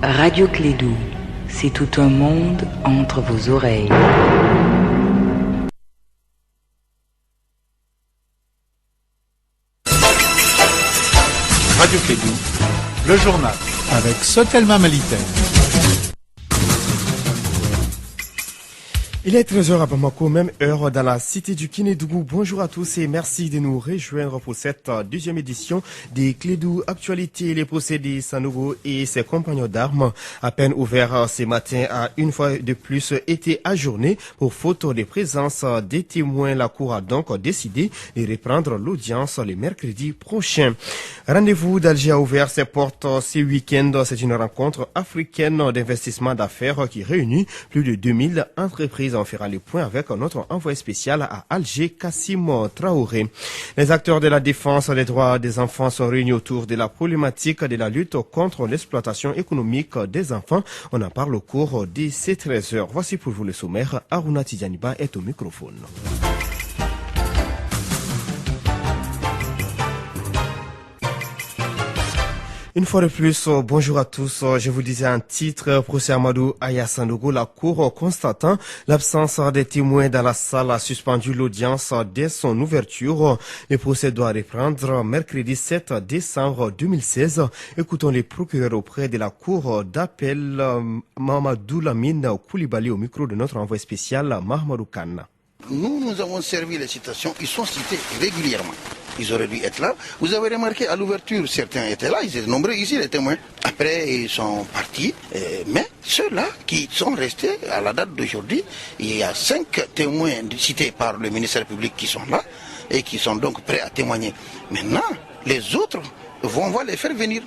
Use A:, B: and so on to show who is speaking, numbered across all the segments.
A: Radio Clédou, c'est tout un monde entre vos oreilles.
B: Radio Clédou, le journal, avec Sotelma Malitaire.
C: Il est 13h à Bamako, même heure dans la cité du Kinédougou. Bonjour à tous et merci de nous rejoindre pour cette deuxième édition des Clédou Actualités. Les procédés Sanogo et ses compagnons d'armes, à peine ouverts ce matin, a une fois de plus été ajourné pour faute de présence des témoins. La Cour a donc décidé de reprendre l'audience le mercredi prochain. Rendez-vous d'Alger a ouvert ses portes ce week-end. C'est une rencontre africaine d'investissement d'affaires qui réunit plus de 2000 entreprises. On fera le point avec notre envoyé spécial à Alger, Kassim Traoré. Les acteurs de la défense des droits des enfants sont réunis autour de la problématique de la lutte contre l'exploitation économique des enfants. On en parle au cours de ces 13 heures. Voici pour vous le sommaire. Aruna Tidjaniba est au microphone. Une fois de plus, bonjour à tous. Je vous disais un titre, procès Amadou Aya Sanogo, la Cour constatant l'absence des témoins dans la salle a suspendu l'audience dès son ouverture. Le procès doit reprendre mercredi 7 décembre 2016. Écoutons les procureurs auprès de la Cour d'appel, Mamadou Lamine Koulibaly au micro de notre envoyé spécial, Mahmoudou Khan.
D: Nous avons servi les citations, ils sont cités régulièrement. Ils auraient dû être là. Vous avez remarqué, à l'ouverture, certains étaient là, ils étaient nombreux ici, les témoins. Après, ils sont partis. Mais ceux-là qui sont restés à la date d'aujourd'hui, il y a 5 témoins cités par le ministère public qui sont là et qui sont donc prêts à témoigner. Maintenant, les autres, on va les faire venir.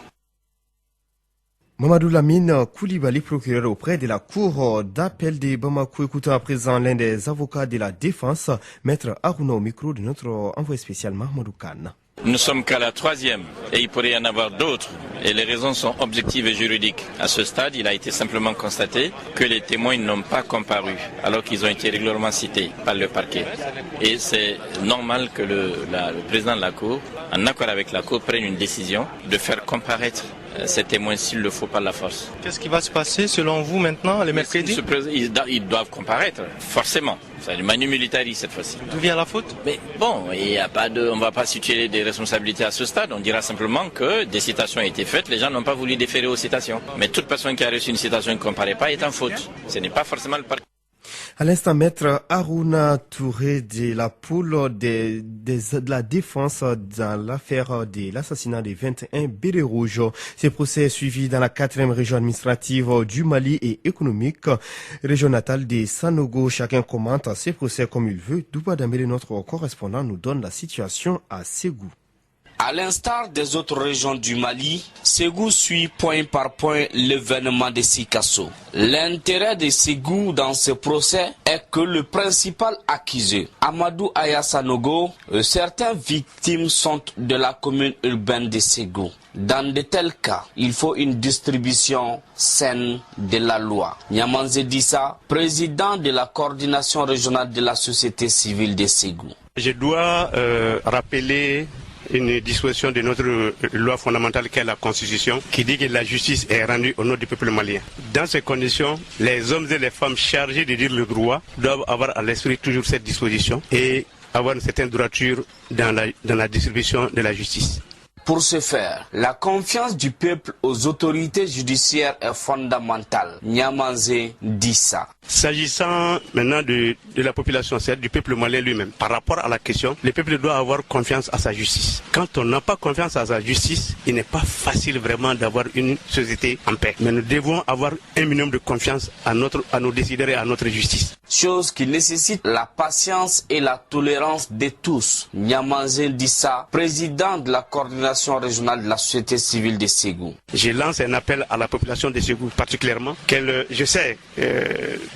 C: Mamadou Lamine Koulibaly, procureur auprès de la Cour d'appel de Bamako. Écoutons à présent l'un des avocats de la défense, Maître Aruna au micro de notre envoyé spécial Mahmoudou Khan.
E: Nous sommes qu'à la 3e et il pourrait y en avoir d'autres et les raisons sont objectives et juridiques. À ce stade, il a été simplement constaté que les témoins n'ont pas comparu alors qu'ils ont été régulièrement cités par le parquet. Et c'est normal que le président de la Cour, en accord avec la Cour, prenne une décision de faire comparaître ces témoins s'il le faut par la force.
F: Qu'est-ce qui va se passer selon vous maintenant, le mercredi?
E: Ils doivent comparaître, forcément. C'est une manu militari cette fois-ci.
F: D'où vient la faute?
E: Mais bon, on ne va pas situer des responsabilités à ce stade. On dira simplement que des citations ont été faites, les gens n'ont pas voulu déférer aux citations. Mais toute personne qui a reçu une citation et ne comparait pas est en faute. Ce n'est pas forcément le parquet.
C: À l'instant, maître Aruna Touré de la poule de la défense dans l'affaire de l'assassinat des 21 bérets rouges. Ce procès est suivi dans la 4e région administrative du Mali et économique, région natale de Sanogo. Chacun commente ces procès comme il veut. Douba Dambélé, notre correspondant, nous donne la situation à Ségou.
G: À l'instar des autres régions du Mali, Ségou suit point par point l'événement de Sikasso. L'intérêt de Ségou dans ce procès est que le principal accusé, Amadou Aya Sanogo, certaines victimes sont de la commune urbaine de Ségou. Dans de tels cas, il faut une distribution saine de la loi. Nyamanze Dissa, président de la coordination régionale de la société civile de Ségou.
H: Je dois rappeler une disposition de notre loi fondamentale qui est la Constitution, qui dit que la justice est rendue au nom du peuple malien. Dans ces conditions, les hommes et les femmes chargés de dire le droit doivent avoir à l'esprit toujours cette disposition et avoir une certaine droiture dans la distribution de la justice.
G: Pour ce faire, la confiance du peuple aux autorités judiciaires est fondamentale. Nyamanze Dissa.
H: S'agissant maintenant de la population, c'est-à-dire du peuple malien lui-même, par rapport à la question, le peuple doit avoir confiance à sa justice. Quand on n'a pas confiance à sa justice, il n'est pas facile vraiment d'avoir une société en paix. Mais nous devons avoir un minimum de confiance à nos décideurs et à notre justice.
G: Chose qui nécessite la patience et la tolérance de tous. Nyamanze Dissa, président de la coordination régionale de la société civile de Ségou.
H: Je lance un appel à la population de Ségou particulièrement, je sais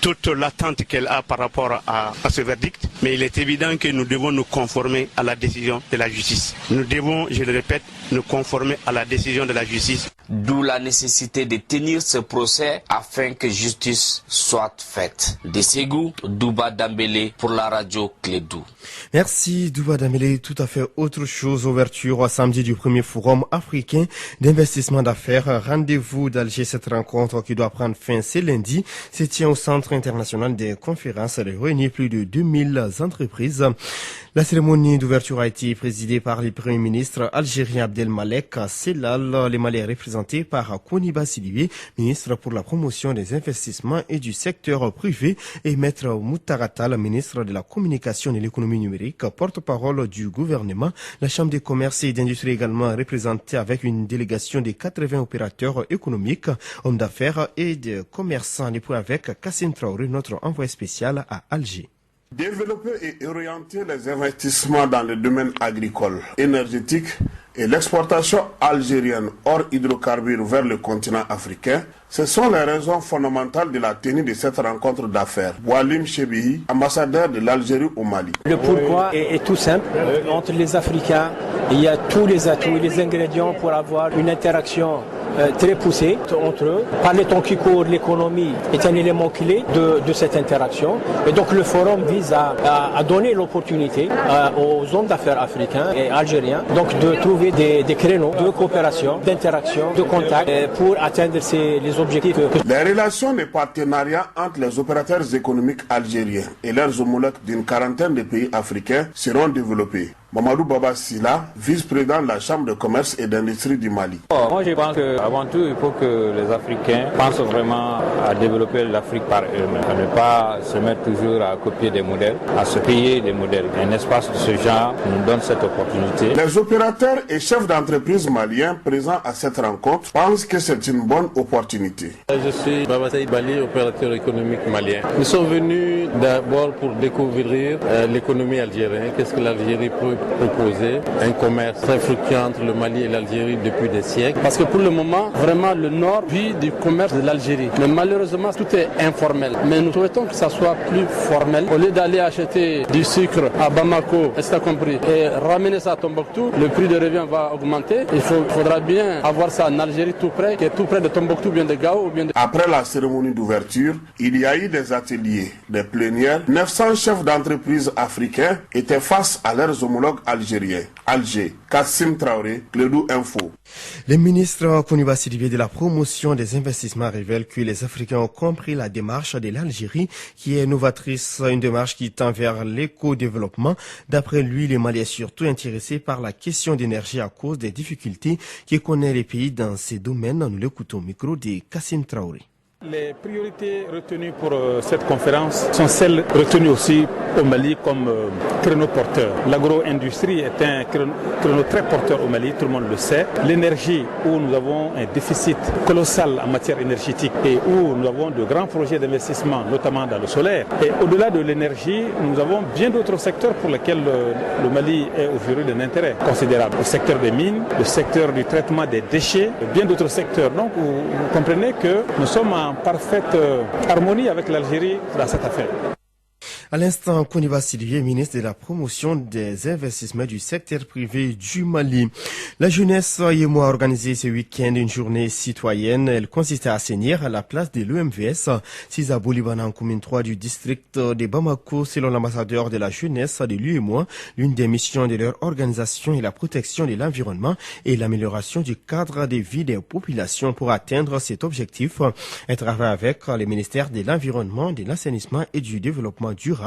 H: toute l'attente qu'elle a par rapport à ce verdict, mais il est évident que nous devons nous conformer à la décision de la justice. Nous devons, je le répète, nous conformer à la décision de la justice.
G: d'où la nécessité de tenir ce procès afin que justice soit faite. De Ségou, Douba Dambélé pour la radio Clédou.
C: Merci Douba Dambélé. Tout à fait autre chose. Ouverture samedi du premier forum africain d'investissement d'affaires. Rendez-vous d'Alger. Cette rencontre qui doit prendre fin ce lundi se tient au Centre international des conférences. Elle réunit plus de 2000 entreprises. La cérémonie d'ouverture a été présidée par le Premier ministre algérien Abdelmalek Sellal, les Maliens représentés par Kouniba Sidibé, ministre pour la promotion des investissements et du secteur privé, et Maître Moutaratal, ministre de la communication et de l'économie numérique, porte-parole du gouvernement. La Chambre des commerces et d'industrie également représentée avec une délégation de 80 opérateurs économiques, hommes d'affaires et de commerçants. Les points avec Kassim Traoré, notre envoyé spécial à Alger.
I: Développer et orienter les investissements dans le domaine agricole, énergétique et l'exportation algérienne hors hydrocarbures vers le continent africain, ce sont les raisons fondamentales de la tenue de cette rencontre d'affaires. Boualim Chebihi, ambassadeur de l'Algérie au Mali.
J: Le pourquoi est tout simple. Entre les Africains, il y a tous les atouts et les ingrédients pour avoir une interaction très poussée entre eux. Par les temps qui courent, l'économie est un élément clé de cette interaction. Et donc le forum vise à donner l'opportunité aux hommes d'affaires africains et algériens donc de trouver des créneaux de coopération, d'interaction, de contact pour atteindre les objectifs.
I: Les relations de partenariat entre les opérateurs économiques algériens et leurs homologues d'une quarantaine de pays africains seront développées. Mamadou Baba Silla, vice-président de la Chambre de commerce et d'industrie du Mali.
K: Moi je pense qu'avant tout, il faut que les Africains pensent vraiment à développer l'Afrique par eux-mêmes, à ne pas se mettre toujours à copier des modèles, à se payer des modèles. Un espace de ce genre nous donne cette opportunité.
I: Les opérateurs et chefs d'entreprise maliens présents à cette rencontre pensent que c'est une bonne opportunité.
L: Je suis Baba Saïd Bali, opérateur économique malien. Nous sommes venus d'abord pour découvrir l'économie algérienne, qu'est-ce que l'Algérie peut proposer, un commerce très fructueux entre le Mali et l'Algérie depuis des siècles. Parce que pour le moment, vraiment le Nord vit du commerce de l'Algérie. Mais malheureusement, tout est informel. Mais nous souhaitons que ça soit plus formel. Au lieu d'aller acheter du sucre à Bamako, est-ce que tu as compris, et ramener ça à Tombouctou, le prix de revient va augmenter. Il faudra bien avoir ça en Algérie tout près, qui est tout près de Tombouctou, bien de Gao ou bien de...
I: Après la cérémonie d'ouverture, il y a eu des ateliers, des plénières. 900 chefs d'entreprise africains étaient face à leurs homologues algériens. Alger, Kassim Traoré, Clédou Info.
C: Le ministre Kouniba Sidibé de la promotion des investissements révèle que les Africains ont compris la démarche de l'Algérie qui est novatrice, une démarche qui tend vers l'éco-développement. D'après lui, les Maliens surtout intéressés par la question d'énergie à cause des difficultés que connaissent les pays dans ces domaines. Nous l'écoutons au micro de Kassim Traoré.
M: Les priorités retenues pour cette conférence sont celles retenues aussi au Mali comme créneau porteur. L'agro-industrie est un créneau très porteur au Mali, tout le monde le sait. L'énergie, où nous avons un déficit colossal en matière énergétique et où nous avons de grands projets d'investissement, notamment dans le solaire. Et au-delà de l'énergie, nous avons bien d'autres secteurs pour lesquels le Mali est aujourd'hui d'un intérêt considérable. Le secteur des mines, le secteur du traitement des déchets, bien d'autres secteurs. Donc vous comprenez que nous sommes en parfaite harmonie avec l'Algérie dans cette affaire.
C: À l'instant, Kouniba Sidibé, ministre de la promotion des investissements du secteur privé du Mali. La jeunesse Yémo a organisé ce week-end une journée citoyenne. Elle consistait à assainir à la place de l'UMVS, Sizabou Libanan, en commune 3 du district de Bamako. Selon l'ambassadeur de la jeunesse de l'UEMOA, l'une des missions de leur organisation est la protection de l'environnement et l'amélioration du cadre de vie des populations. Pour atteindre cet objectif, elle travaille avec les ministères de l'environnement, de l'assainissement et du développement durable.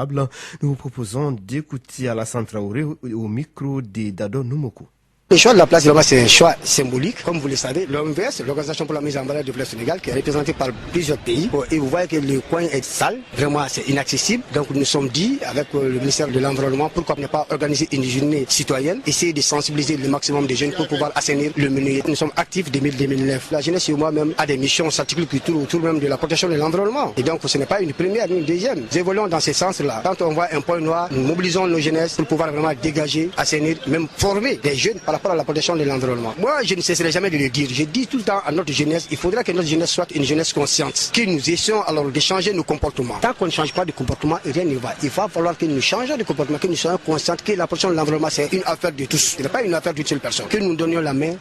C: Nous vous proposons d'écouter Alassane Traoré au micro de Dado Numoko.
N: Le choix de la place, c'est un choix symbolique. Comme vous le savez, l'OMVS, l'Organisation pour la mise en valeur du fleuve Sénégal, qui est représentée par plusieurs pays. Et vous voyez que le coin est sale, vraiment c'est inaccessible. Donc nous nous sommes dit, avec le ministère de l'Environnement, pourquoi ne pas organiser une journée citoyenne, essayer de sensibiliser le maximum de jeunes pour pouvoir assainir le milieu. Nous sommes actifs depuis 2009. La jeunesse et moi-même a des missions s'articulent qui tournent autour même de la protection de l'environnement. Et donc ce n'est pas une première ni une deuxième. Nous évoluons dans ce sens-là. Quand on voit un point noir, nous mobilisons nos jeunesses pour pouvoir vraiment dégager, assainir, même former des jeunes par rapport à la protection de l'environnement. Moi, je ne cesserai jamais de le dire. Je dis tout le temps à notre jeunesse, il faudra que notre jeunesse soit une jeunesse consciente, que nous essayons alors de changer nos comportements. Tant qu'on ne change pas de comportement, rien ne va. Il va falloir que nous changions de comportement, que nous soyons conscients que la protection de l'environnement, c'est une affaire de tous. Ce n'est pas une affaire d'une seule personne. Que nous donnions la main.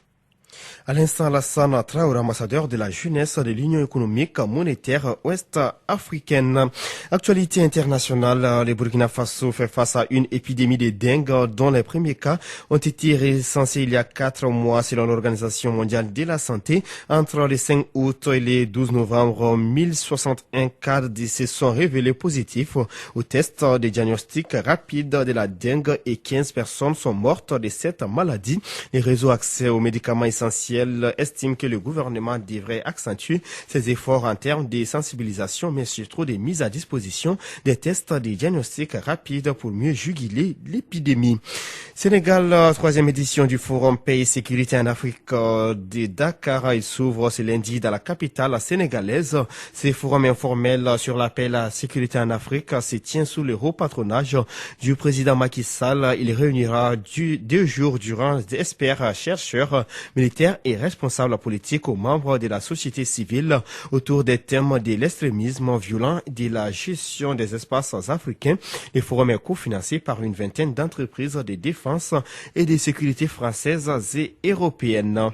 C: À l'instant, Alassane Traoré, ambassadeur de la jeunesse de l'Union économique monétaire ouest-africaine. Actualité internationale, le Burkina Faso fait face à une épidémie de dengue dont les premiers cas ont été recensés il y a 4 mois selon l'Organisation mondiale de la santé. Entre le 5 août et le 12 novembre, 1061 cas de décès sont révélés positifs au test de diagnostic rapide de la dengue et 15 personnes sont mortes de cette maladie. Les réseaux accès aux médicaments essentiels estime que le gouvernement devrait accentuer ses efforts en termes de sensibilisation, mais surtout de mise à disposition des tests de diagnostic rapide pour mieux juguler l'épidémie. Sénégal, 3e édition du Forum Paix et Sécurité en Afrique de Dakar. Il s'ouvre ce lundi dans la capitale sénégalaise. Ce forum informel sur la paix et la sécurité en Afrique se tient sous le haut patronage du président Macky Sall. Il réunira 2 jours durant des experts, chercheurs, militaires et responsables politiques aux membres de la société civile autour des thèmes de l'extrémisme violent et de la gestion des espaces africains. Le forum est cofinancé par une vingtaine d'entreprises de défense et de sécurité françaises et européennes.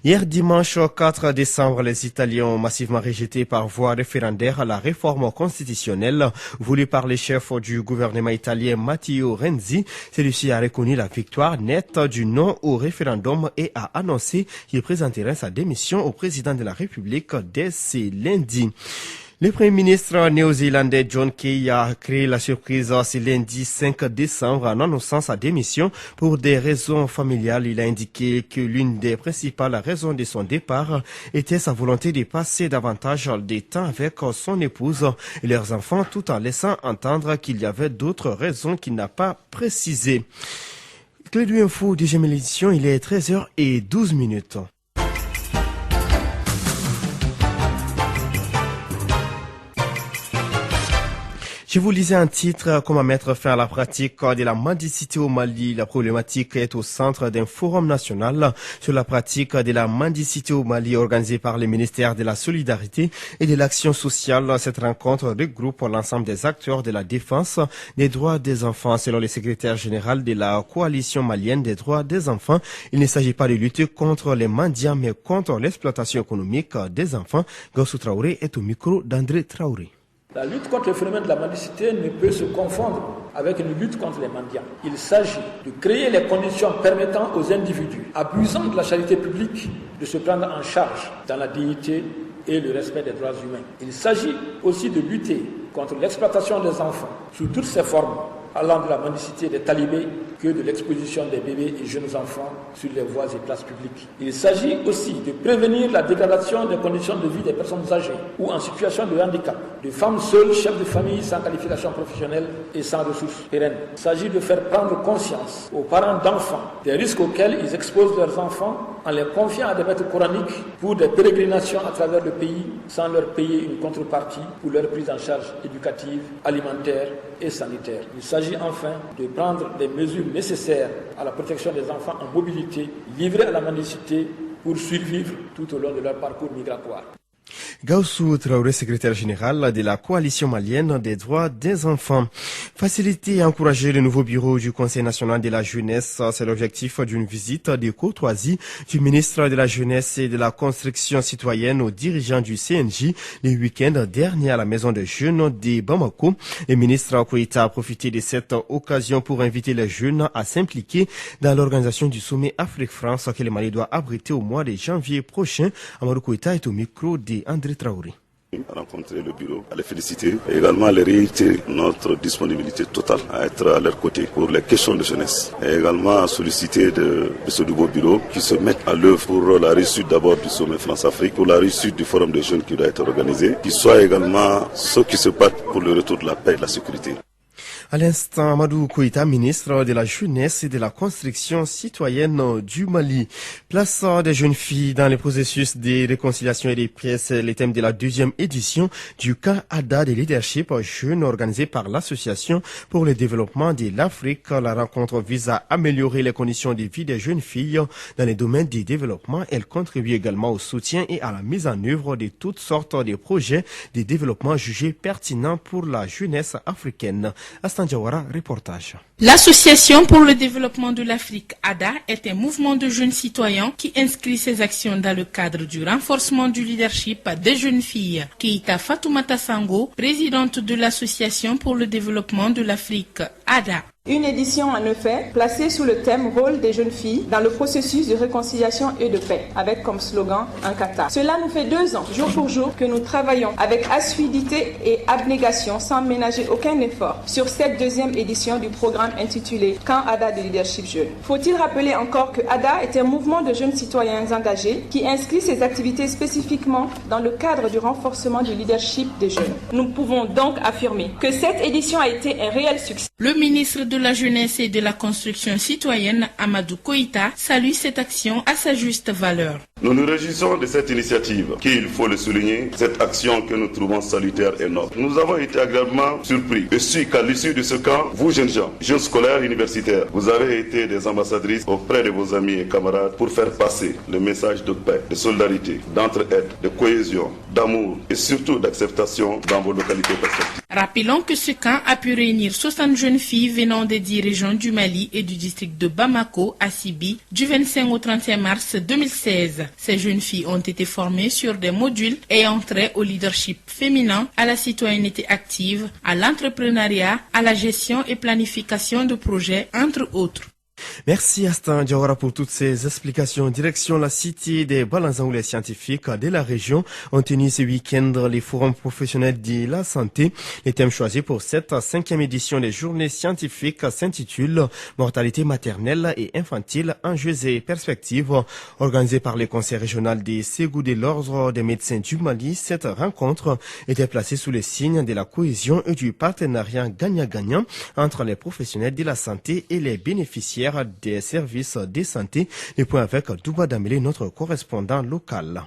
C: Hier dimanche 4 décembre, les Italiens ont massivement rejeté par voie référendaire la réforme constitutionnelle voulue par le chef du gouvernement italien Matteo Renzi. Celui-ci a reconnu la victoire nette du non au référendum et a annoncé qu'il présenterait sa démission au président de la République dès ce lundi. Le Premier ministre néo-zélandais John Key a créé la surprise ce lundi 5 décembre en annonçant sa démission pour des raisons familiales. Il a indiqué que l'une des principales raisons de son départ était sa volonté de passer davantage de temps avec son épouse et leurs enfants tout en laissant entendre qu'il y avait d'autres raisons qu'il n'a pas précisées. Clé du Info, 10e édition, il est 13h12. Je vous lisais un titre, comment mettre fin à la pratique de la mendicité au Mali. La problématique est au centre d'un forum national sur la pratique de la mendicité au Mali organisé par le ministère de la Solidarité et de l'Action sociale. Cette rencontre regroupe l'ensemble des acteurs de la défense des droits des enfants. Selon le secrétaire général de la coalition malienne des droits des enfants, il ne s'agit pas de lutter contre les mendiants, mais contre l'exploitation économique des enfants. Gaussou Traoré est au micro d'André Traoré.
O: La lutte contre le phénomène de la mendicité ne peut se confondre avec une lutte contre les mendiants. Il s'agit de créer les conditions permettant aux individus abusant de la charité publique de se prendre en charge dans la dignité et le respect des droits humains. Il s'agit aussi de lutter contre l'exploitation des enfants sous toutes ses formes, allant de la mendicité des talibés que de l'exposition des bébés et jeunes enfants sur les voies et places publiques. Il s'agit aussi de prévenir la dégradation des conditions de vie des personnes âgées ou en situation de handicap, de femmes seules, chefs de famille sans qualification professionnelle et sans ressources pérennes. Il s'agit de faire prendre conscience aux parents d'enfants des risques auxquels ils exposent leurs enfants en les confiant à des maîtres coraniques pour des pérégrinations à travers le pays sans leur payer une contrepartie pour leur prise en charge éducative, alimentaire et sanitaire. Il s'agit enfin de prendre des mesures nécessaires à la protection des enfants en mobilité, livrés à la mendicité pour survivre tout au long de leur parcours migratoire.
C: Gaussou Traoré, secrétaire général de la coalition malienne des droits des enfants. Faciliter et encourager le nouveau bureau du Conseil national de la jeunesse, c'est l'objectif d'une visite de courtoisie du ministre de la jeunesse et de la construction citoyenne aux dirigeants du CNJ le week-end dernier à la maison des jeunes de Bamako. Le ministre Koïta a profité de cette occasion pour inviter les jeunes à s'impliquer dans l'organisation du sommet Afrique-France que le Mali doit abriter au mois de janvier prochain. Amadou Koïta est au micro de André Traoré.
P: Rencontrer le bureau, à les féliciter et également à les réitérer notre disponibilité totale à être à leur côté pour les questions de jeunesse et également à solliciter de ce nouveau bureau qui se mette à l'œuvre pour la réussite d'abord du sommet France-Afrique, pour la réussite du forum des jeunes qui doit être organisé, qui soit également ceux qui se battent pour le retour de la paix et de la sécurité.
C: À l'instant, Amadou Koïta, ministre de la Jeunesse et de la Construction citoyenne du Mali. Place des jeunes filles dans le processus de réconciliation et des pièces, les thèmes de la 2e édition du CAADA de leadership jeune organisé par l'Association pour le développement de l'Afrique. La rencontre vise à améliorer les conditions de vie des jeunes filles dans les domaines du développement. Elle contribue également au soutien et à la mise en œuvre de toutes sortes de projets de développement jugés pertinents pour la jeunesse africaine. Astan Jawara, reportage.
Q: L'Association pour le développement de l'Afrique, ADA, est un mouvement de jeunes citoyens qui inscrit ses actions dans le cadre du renforcement du leadership des jeunes filles. Keita Fatoumata Sango, présidente de l'Association pour le développement de l'Afrique, ADA.
R: Une édition en effet placée sous le thème « Rôle des jeunes filles dans le processus de réconciliation et de paix » avec comme slogan « Un Qatar ». Cela nous fait 2 ans, jour pour jour, que nous travaillons avec assiduité et abnégation sans ménager aucun effort sur cette 2e édition du programme intitulé « Camp ADA de leadership jeune ». Faut-il rappeler encore que ADA est un mouvement de jeunes citoyens engagés qui inscrit ses activités spécifiquement dans le cadre du renforcement du leadership des jeunes. Nous pouvons donc affirmer que cette édition a été un réel succès.
Q: Le ministre de la Jeunesse et de la Construction citoyenne, Amadou Koïta, salue cette action à sa juste valeur.
P: Nous nous réjouissons de cette initiative qui, il faut le souligner, cette action que nous trouvons salutaire et noble. Nous avons été agréablement surpris et su qu'à l'issue de ce camp, vous jeunes gens, jeunes scolaires universitaires, vous avez été des ambassadrices auprès de vos amis et camarades pour faire passer le message de paix, de solidarité, d'entraide, de cohésion, d'amour et surtout d'acceptation dans vos localités respectives.
Q: Rappelons que ce camp a pu réunir 60 jeunes filles venant des 10 régions du Mali et du district de Bamako à Sibi du 25 au 31 mars 2016. Ces jeunes filles ont été formées sur des modules ayant trait au leadership féminin, à la citoyenneté active, à l'entrepreneuriat, à la gestion et planification de projets, entre autres.
C: Merci Astan Diawara pour toutes ces explications. Direction la cité des Balanzan où les scientifiques de la région ont tenu ce week-end les forums professionnels de la santé. Les thèmes choisis pour cette 5e édition des journées scientifiques s'intitulent Mortalité maternelle et infantile, enjeux et perspectives. Organisée par le conseil régional des Ségou de l'ordre des médecins du Mali, cette rencontre était placée sous le signe de la cohésion et du partenariat gagnant-gagnant entre les professionnels de la santé et les bénéficiaires des services de santé. Les points avec Douba Damele, notre correspondant local.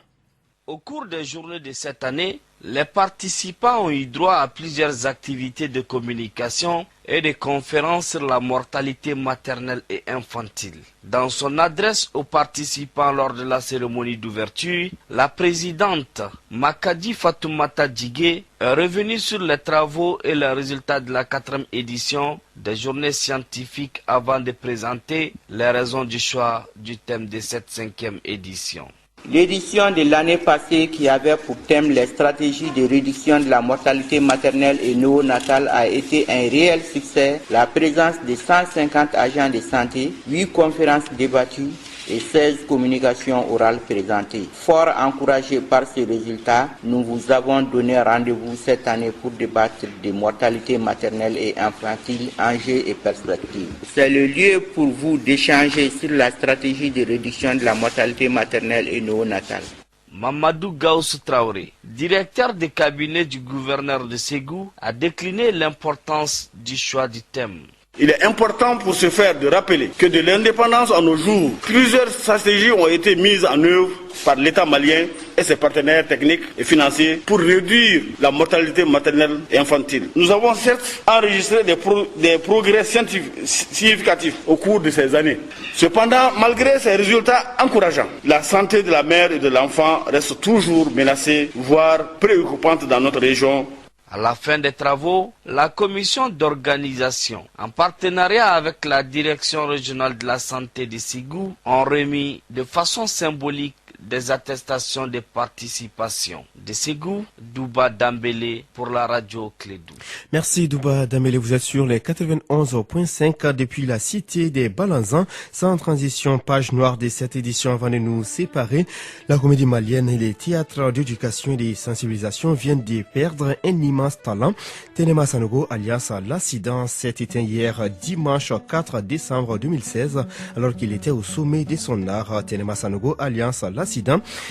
G: Au cours des journées de cette année, les participants ont eu droit à plusieurs activités de communication et de conférences sur la mortalité maternelle et infantile. Dans son adresse aux participants lors de la cérémonie d'ouverture, la présidente Makadi Fatoumata Djigé est revenue sur les travaux et les résultats de la 4e édition des journées scientifiques avant de présenter les raisons du choix du thème de cette 5e édition.
S: L'édition de l'année passée qui avait pour thème les stratégies de réduction de la mortalité maternelle et néonatale a été un réel succès. La présence de 150 agents de santé, 8 conférences débattues et 16 communications orales présentées. Fort encouragés par ces résultats, nous vous avons donné rendez-vous cette année pour débattre de mortalité maternelle et infantile, enjeux et perspectives. C'est le lieu pour vous d'échanger sur la stratégie de réduction de la mortalité maternelle et néonatale.
G: Mamadou Gaoussou Traoré, directeur de cabinet du gouverneur de Ségou, a décliné l'importance du choix du thème.
T: Il est important pour ce faire de rappeler que de l'indépendance à nos jours, plusieurs stratégies ont été mises en œuvre par l'État malien et ses partenaires techniques et financiers pour réduire la mortalité maternelle et infantile. Nous avons certes enregistré des progrès significatifs au cours de ces années. Cependant, malgré ces résultats encourageants, la santé de la mère et de l'enfant reste toujours menacée, voire préoccupante dans notre région.
G: À la fin des travaux, la commission d'organisation, en partenariat avec la direction régionale de la santé de Ségou, ont remis de façon symbolique des attestations de participation. De Ségou, Douba Dambélé pour la radio Clédou.
C: Merci Douba Dambélé, vous êtes sur les 91.5 depuis la cité des Balanzans. Sans transition, page noire de cette édition avant de nous séparer. La comédie malienne et les théâtres d'éducation et de sensibilisation viennent de perdre un immense talent. Tenema Sanogo, alias L'Accident, s'est éteint hier dimanche 4 décembre 2016 alors qu'il était au sommet de son art. Tenema Sanogo, alias L'Accident,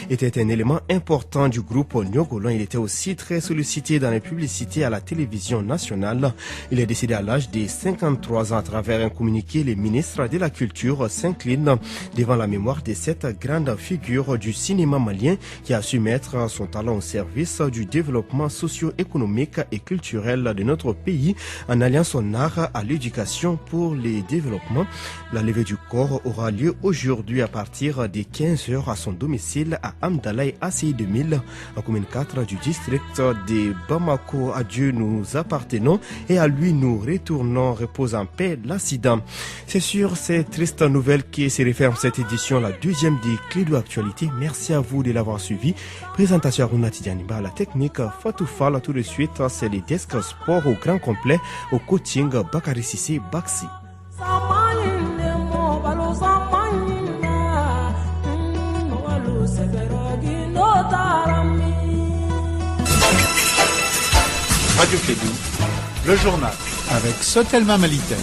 C: était un élément important du groupe Nyogolon. Il était aussi très sollicité dans les publicités à la télévision nationale. Il est décédé à l'âge de 53 ans. À travers un communiqué, le ministre de la Culture s'incline devant la mémoire de cette grande figure du cinéma malien qui a su mettre son talent au service du développement socio-économique et culturel de notre pays en alliant son art à l'éducation pour le développement. La levée du corps aura lieu aujourd'hui à partir de 15h à son domicile à Amdalaï ACI 2000, commune 4 du district de Bamako. À Dieu nous appartenons et à lui nous retournons. Repose en paix l'accident. C'est sur ces tristes nouvelles qui se referme cette édition, la deuxième des clés de l'actualité. Merci à vous de l'avoir suivi. Présentation à Rounati Dianiba, la technique Fatou Fall. Tout de suite, c'est les desks sport au grand complet, au coaching Bakary Sissé Baxi.
B: Radio Clédou, le journal avec Sotelma Malitel.